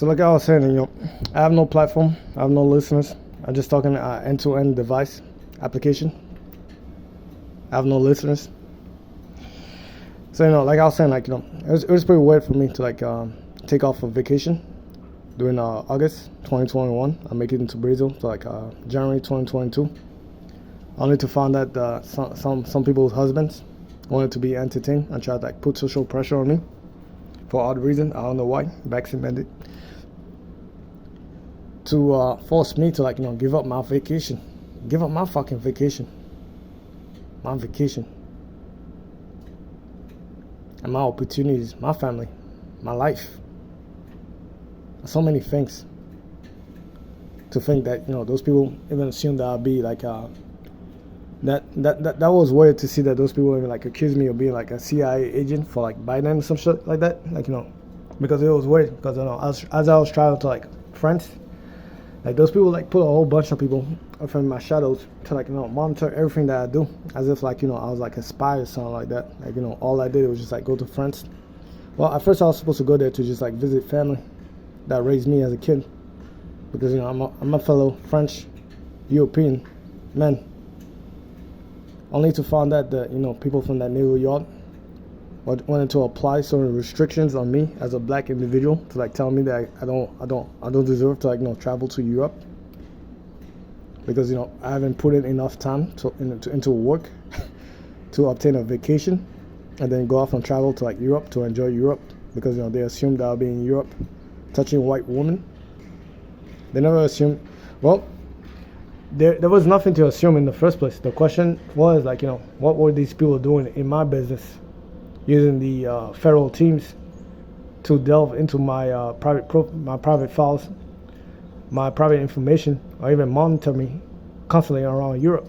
So like I was saying, I have no platform, I have no listeners. I'm just talking end-to-end device application. I have no listeners. So like I was saying, it was pretty weird for me to take off a vacation during August 2021. I make it into Brazil to January 2022. Only to find out some people's husbands wanted to be entertained and tried to put social pressure on me for odd reason. I don't know why. Vaccinated to force me to give up my vacation, give up my fucking vacation, my vacation, and my opportunities, my family, my life. So many things. To think that those people even assume that I'll be that was weird to see that those people even accuse me of being a CIA agent for Biden or some shit like that. Because it was weird. Because as I was traveling to France, those people put a whole bunch of people from my shadows to monitor everything that I do, as if I was a spy or something like that. All I did was just go to France. Well, at first I was supposed to go there to just visit family that raised me as a kid, because I'm a fellow French European man. Only to find out that people from that New York wanted to apply certain restrictions on me as a black individual to tell me that I don't deserve to travel to Europe, because I haven't put in enough time into work to obtain a vacation and then go off and travel to Europe to enjoy Europe, because they assumed that I'll be in Europe touching white women. They never assumed. Well, there was nothing to assume in the first place. The question was what were these people doing in my business, using the federal teams to delve into my private files, my private information, or even monitor me constantly around Europe.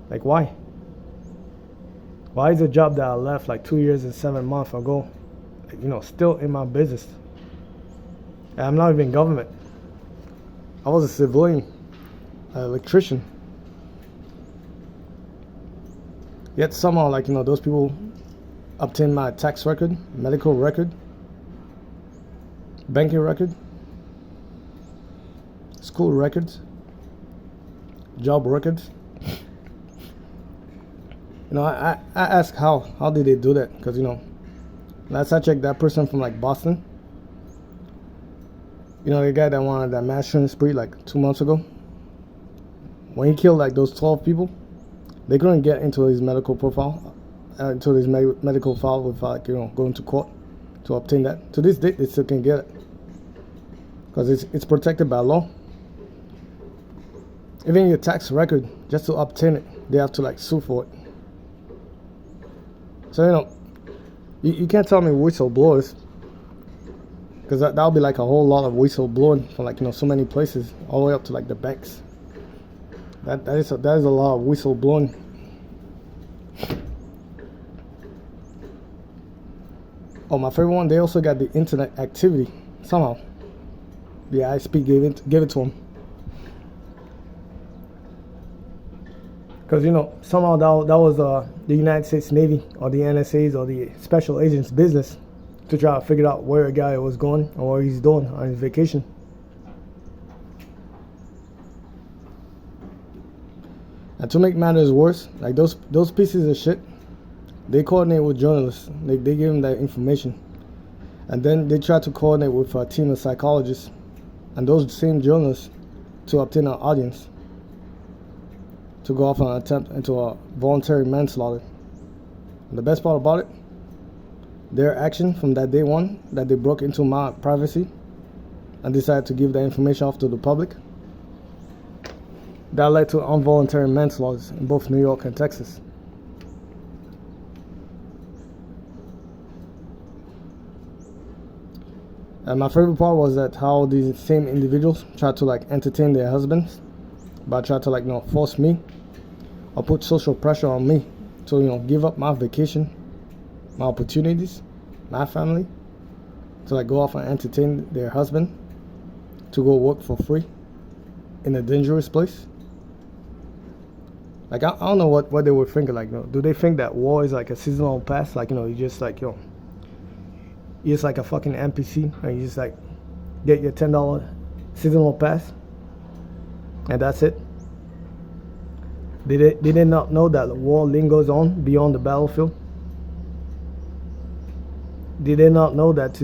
Why? Why is a job that I left 2 years and 7 months ago, still in my business? And I'm not even government. I was a civilian, electrician. Yet somehow, those people obtain my tax record, medical record, banking record, school records, job records. I ask how did they do that? Because last I checked, that person from Boston, the guy that wanted that mass shooting spree 2 months ago, when he killed those 12 people, they couldn't get into his medical profile, into his medical file without going to court to obtain that. To this day, they still can't get it, because it's protected by law. Even your tax record, just to obtain it, they have to sue for it. So you can't tell me whistleblowers, because that'll be a whole lot of whistleblowing from so many places, all the way up to the banks. That is a lot of whistleblowing. Oh, my favorite one, they also got the internet activity. Somehow the ISP gave it to them, because somehow that was the United States Navy or the NSA's or the special agents' business to try to figure out where a guy was going or what he's doing on his vacation. And to make matters worse, those pieces of shit, they coordinate with journalists. They give them that information, and then they try to coordinate with a team of psychologists and those same journalists to obtain an audience to go off on an attempt into a voluntary manslaughter. And the best part about it, their action from that day one, that they broke into my privacy and decided to give that information off to the public, that led to involuntary manslaughter in both New York and Texas. And my favorite part was that how these same individuals tried to entertain their husbands, but tried to force me or put social pressure on me to give up my vacation, my opportunities, my family, to go off and entertain their husband, to go work for free in a dangerous place. I don't know what they were thinking. Do they think that war is a seasonal pass? You just you're just a fucking NPC, and you just get your $10 seasonal pass, and that's it. Did they not know that the war lingers on beyond the battlefield? Did they not know that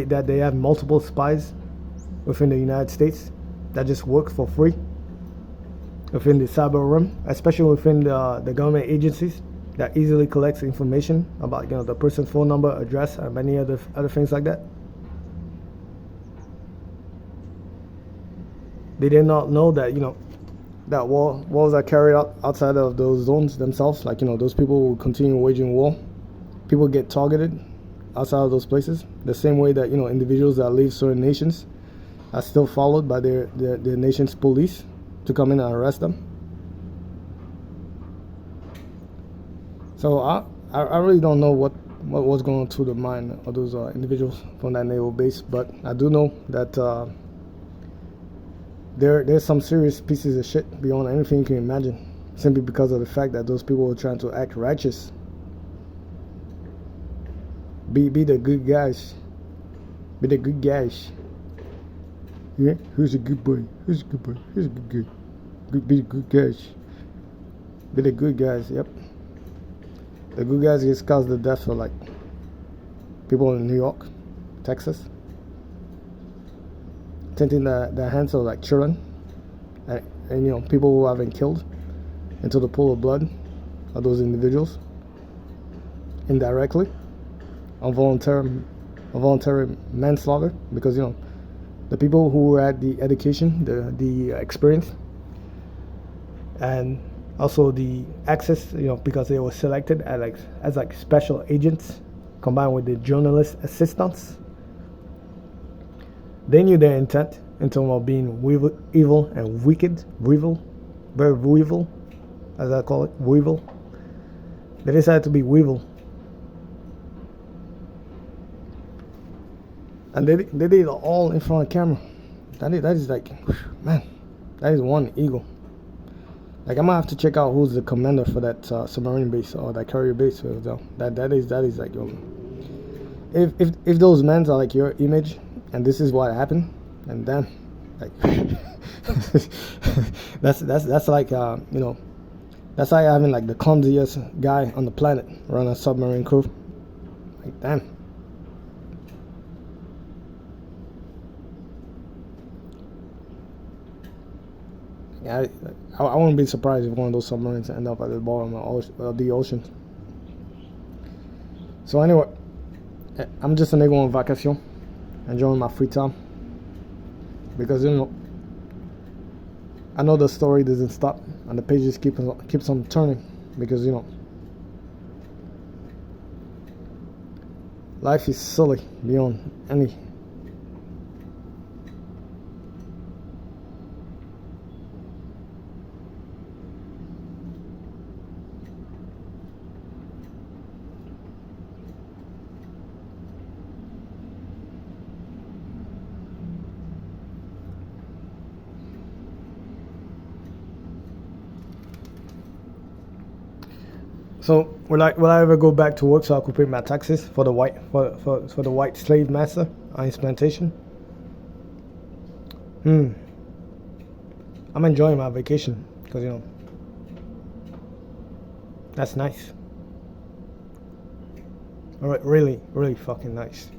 that they have multiple spies within the United States that just work for free within the cyber realm, especially within the government agencies that easily collects information about the person's phone number, address, and many other things like that? Did they not know that that wars are carried out outside of those zones themselves? Like those people will continue waging war. People get targeted outside of those places. The same way that individuals that leave certain nations are still followed by their nation's police to come in and arrest them. So I really don't know what was going through the mind of those individuals from that naval base, but I do know that there's some serious pieces of shit beyond anything you can imagine, simply because of the fact that those people were trying to act righteous. Be the good guys. Be the good guys. Yeah, who's a good boy? Who's a good boy? Who's a good guy? Be the good guys. Be the good guys. Yep. The good guys just caused the death of like people in New York, Texas, tainting the hands of like children, and people who have been killed into the pool of blood of those individuals indirectly. Involuntary manslaughter, because the people who had the education, the experience, and also the access, because they were selected as special agents, combined with the journalist assistants. They knew their intent in terms of being evil and wicked, very evil, as I call it, evil. They decided to be evil. And they did it all in front of camera. That is like, man, that is one ego. Like, I'm gonna have to check out who's the commander for that submarine base or that carrier base. That is like, if those men are like your image, and this is what happened, and then like, that's like that's like having like the clumsiest guy on the planet run a submarine crew. Like, damn. Yeah, I wouldn't be surprised if one of those submarines end up at the bottom of the ocean. So anyway, I'm just a nigga on vacation, enjoying my free time, because I know the story doesn't stop and the pages keeps on turning, because life is silly beyond any. So will I ever go back to work so I could pay my taxes for the white slave master on his plantation? I'm enjoying my vacation because that's nice. All right, really, really fucking nice.